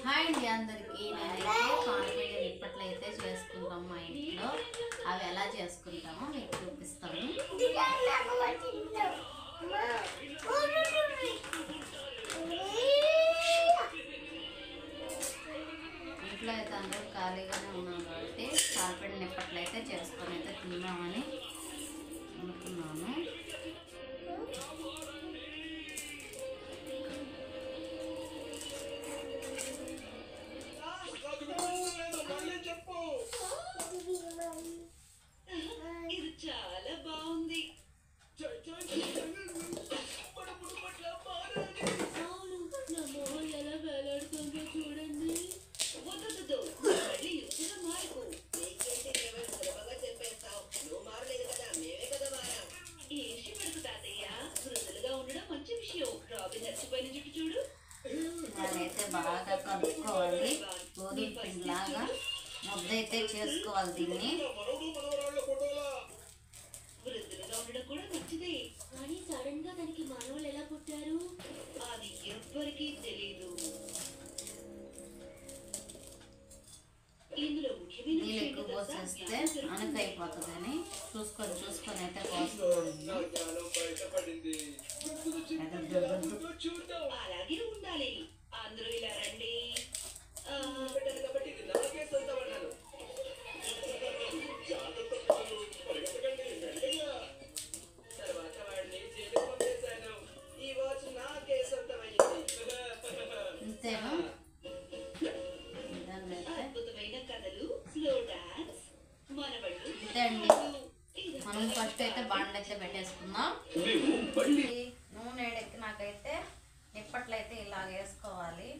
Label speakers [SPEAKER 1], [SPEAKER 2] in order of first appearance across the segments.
[SPEAKER 1] Hi అండి అందరికీ. నేనైతే పాలపిండి నిప్పట్లయితే చేసుకుంటాం మా ఇంట్లో. అవి ఎలా చేసుకుంటామో మీకు చూపిస్తాను. ఇంట్లో అయితే అందరూ ఖాళీగానే ఉన్నాం కాబట్టి పాలపిండి నిప్పట్లయితే చేసుకొని అయితే తిందామని అనుకున్నాను.
[SPEAKER 2] ఇది చాలా బాగుంది. ఎలా వేలాడుతుందో చూడండి. వద్దు మళ్ళీ ఎప్పుడు మారకు సులభంగా చెప్పేస్తావు. నువ్వు మారలేదు కదా, మేమే కదా మారా. ఏసి పడుకు తాతయ్య, మృదులుగా ఉండడం మంచి విషయం. రాబిన్ నచ్చిపోయిన చుట్టూ చూడు.
[SPEAKER 1] అదైతే బాగా కలుపుకోవాలి. గోధుమ పిండిలాగా ముద్ద అయితే చేసుకోవాలి. దీన్ని
[SPEAKER 2] వృద్ధులుగా ఉండడం కూడా మంచిదే, కానీ సడన్ గా దానికి మానవులు ఎలా పుట్టారు అది ఎవ్వరికీ తెలియదు. ఇందులో ముఖ్యమైన
[SPEAKER 1] నీళ్ళు ఎక్కువ పోసేస్తే అనకైపోతుందని చూసుకొని అయితే పోసుకోవాలి.
[SPEAKER 2] అలాగే ఉండాలి. అందరూ ఇలా రండి.
[SPEAKER 1] ఇంతేనా?
[SPEAKER 2] అద్భుతమైన కథలు, స్లో డాన్స్, మనవళ్ళు.
[SPEAKER 1] ఇంతే అండి. మనం ఫస్ట్ అయితే బాండ్లు అయితే పెట్టేసుకుందాం. నూనె వేడెక్కి నాకైతే నిప్పట్లయితే ఇలాగ వేసుకోవాలి.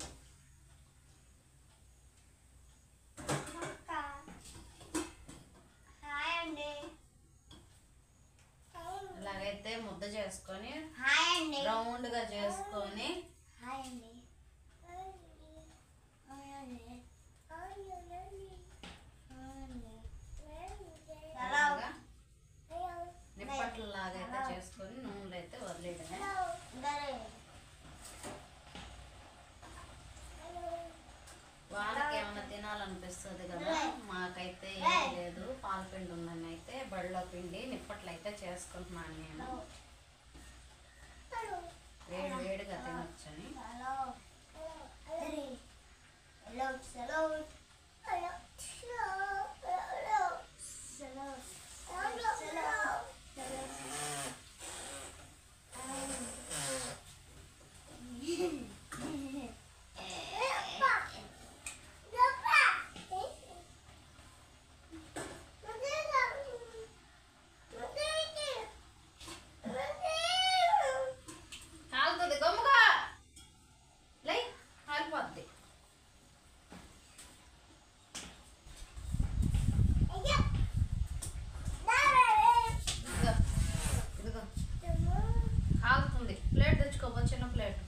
[SPEAKER 1] ఇలాగైతే ముద్ద చేసుకొని రౌండ్ గా చేసుకొని నిప్పట్లలాగా అయితే చేసుకొని నూనెలో అయితే వదిలేయడమే. వాళ్ళకి ఏమైనా తినాలనిపిస్తుంది కదా, మాకైతే ఏం లేదు. పాలపిండి ఉందని అయితే బళ్ళో పిండి నిప్పట్లు అయితే చేసుకుంటున్నాను నేను. వేడిగా తినొచ్చని. కాలుతుంది గమ్ముగా లై, కాలిపోద్ది. ఇదిగో కాలుతుంది. ప్లేట్ తెచ్చుకోబో, చిన్న ప్లేట్.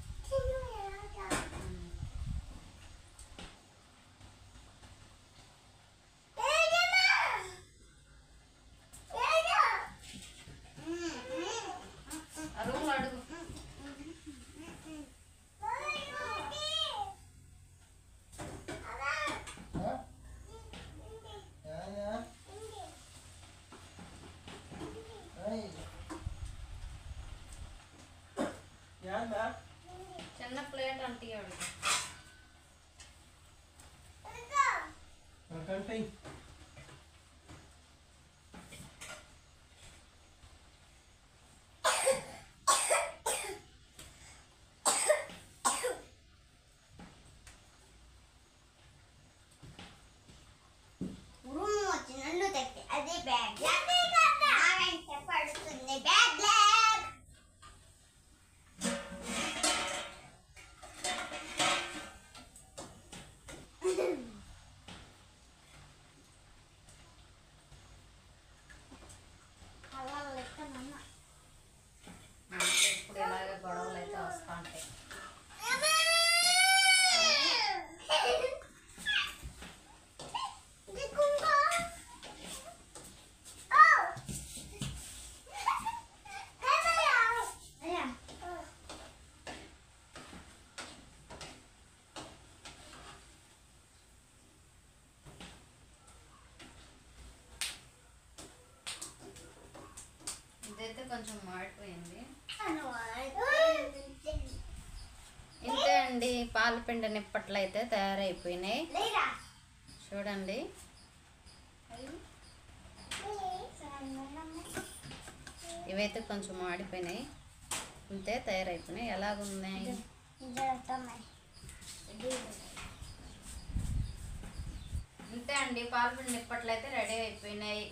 [SPEAKER 1] రూమ్లో అడుగు. చిన్న ప్లేట్ అంటే అడుగు.
[SPEAKER 3] అదే బ్యాగ్ పడుతుంది. బ్యాగ్
[SPEAKER 1] ఇప్పుడు ఇలాగే గొడవలు అయితే వస్తూ ఉంటాయి. కొంచెం మాడిపోయింది. ఇంతే అండి, పాలపిండి నిప్పట్లు అయితే తయారైపోయినాయి. చూడండి, ఇవైతే కొంచెం మాడిపోయినాయి. ఇంతే తయారైపోయినాయి. ఎలాగున్నాయి? ఇంతే అండి, పాలపిండి నిప్పట్లు అయితే రెడీ అయిపోయినాయి.